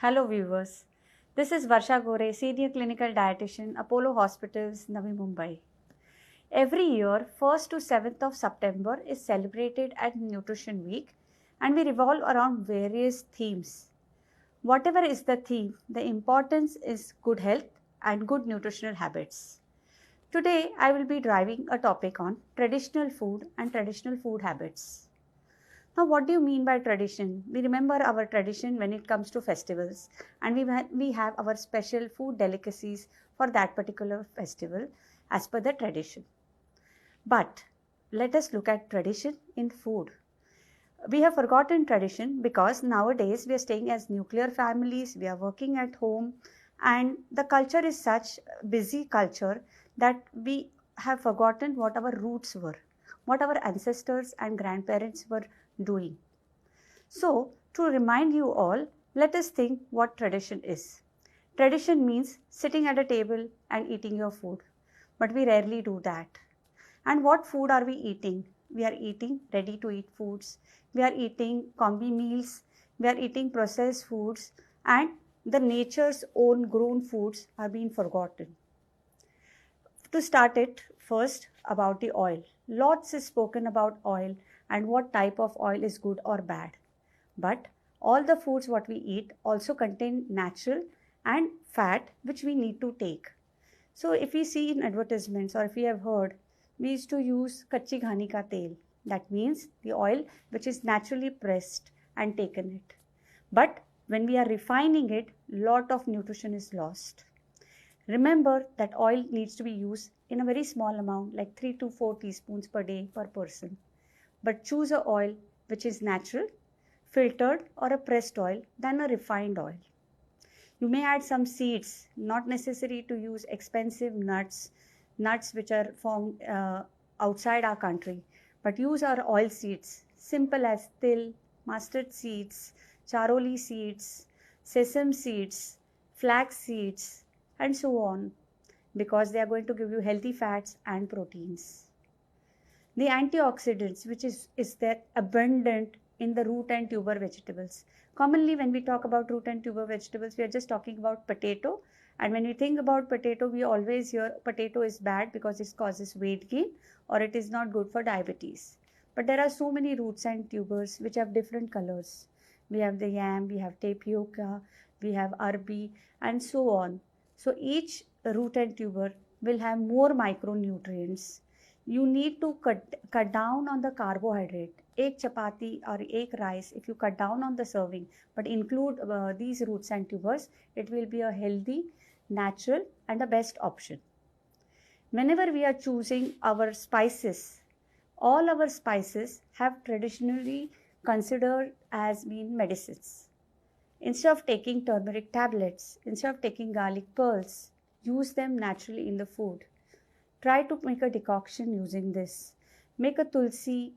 Hello viewers, this is Varsha Gorey, Senior Clinical Dietitian, Apollo Hospitals, Navi, Mumbai. Every year, 1st to 7th of September is celebrated as Nutrition Week and we revolve around various themes. Whatever is the theme, the importance is good health and good nutritional habits. Today, I will be driving a topic on traditional food and traditional food habits. Now, what do you mean by tradition? We remember our tradition when it comes to festivals, and we have our special food delicacies for that particular festival as per the tradition. But let us look at tradition in food. We have forgotten tradition because nowadays we are staying as nuclear families, we are working at home, and the culture is such busy culture that we have forgotten what our roots were, what our ancestors and grandparents were doing. So, to remind you all, let us think what tradition is. Tradition means sitting at a table and eating your food, but we rarely do that. And what food are we eating? We are eating ready to eat foods, we are eating combi meals, we are eating processed foods, and the nature's own grown foods are being forgotten. To start it, first about the oil. Lots is spoken about oil and what type of oil is good or bad. But all the foods what we eat also contain natural and fat which we need to take. So if we see in advertisements or if we have heard, we used to use kachi ghani ka tel. That means the oil which is naturally pressed and taken it. But when we are refining it, lot of nutrition is lost. Remember that oil needs to be used in a very small amount, like 3 to 4 teaspoons per day per person. But choose a oil which is natural, filtered or a pressed oil than a refined oil. You may add some seeds, not necessary to use expensive nuts which are formed outside our country, but use our oil seeds, simple as til, mustard seeds, charoli seeds, sesame seeds, flax seeds, and so on, because they are going to give you healthy fats and proteins. The antioxidants, which is there abundant in the root and tuber vegetables. Commonly when we talk about root and tuber vegetables, we are just talking about potato. And when we think about potato, we always hear potato is bad because it causes weight gain or it is not good for diabetes. But there are so many roots and tubers which have different colors. We have the yam, we have tapioca, we have arbi, and so on. So each root and tuber will have more micronutrients. You need to cut down on the carbohydrate. Ek chapati or ek rice, if you cut down on the serving, but include these roots and tubers, it will be a healthy, natural and the best option. Whenever we are choosing our spices, all our spices have traditionally considered as being medicines. Instead of taking turmeric tablets, instead of taking garlic pearls, use them naturally in the food. Try to make a decoction using this. Make a tulsi,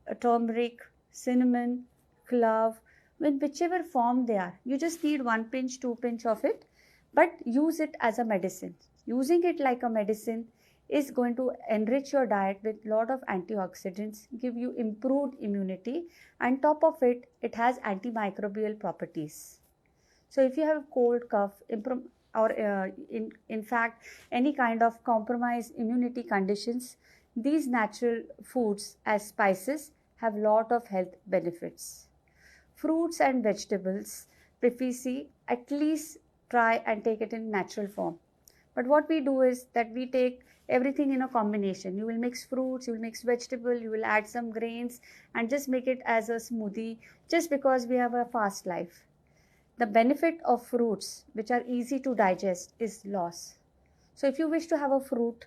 a turmeric, cinnamon, clove, in whichever form they are. You just need 1 pinch, 2 pinch of it, but use it as a medicine. Using it like a medicine is going to enrich your diet with lot of antioxidants, give you improved immunity, and top of it, it has antimicrobial properties. So if you have a cold, cough, or in fact any kind of compromised immunity conditions, these natural foods as spices have lot of health benefits. Fruits and vegetables, if we see, at least try and take it in natural form. But what we do is that we take everything in a combination. You will mix fruits, you will mix vegetable, you will add some grains and just make it as a smoothie just because we have a fast life. The benefit of fruits which are easy to digest is lost. So if you wish to have a fruit,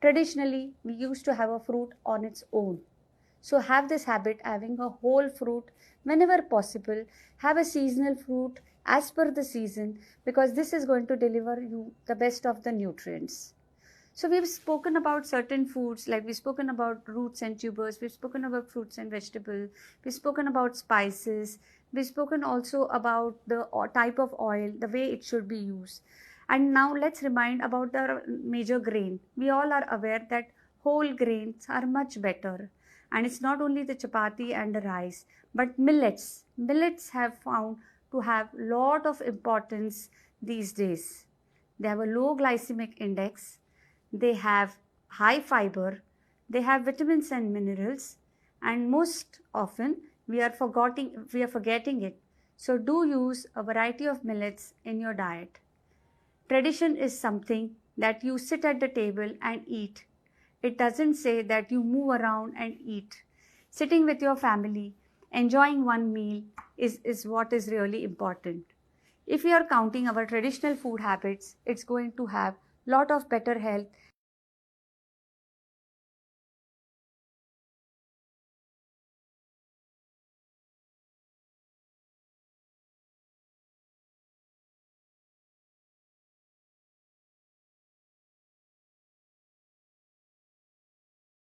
traditionally we used to have a fruit on its own. So have this habit, having a whole fruit whenever possible. Have a seasonal fruit as per the season, because this is going to deliver you the best of the nutrients. So we've spoken about certain foods, like we've spoken about roots and tubers, we've spoken about fruits and vegetables, we've spoken about spices, we've spoken also about the type of oil, the way it should be used. And now let's remind about the major grain. We all are aware that whole grains are much better. And it's not only the chapati and the rice, but millets. Millets have found to have lot of importance these days. They have a low glycemic index, they have high fiber, they have vitamins and minerals, and most often we are forgetting it. So do use a variety of millets in your diet. Tradition is something that you sit at the table and eat. It doesn't say that you move around and eat. Sitting with your family, enjoying one meal is what is really important. If we are counting our traditional food habits, it's going to have lot of better health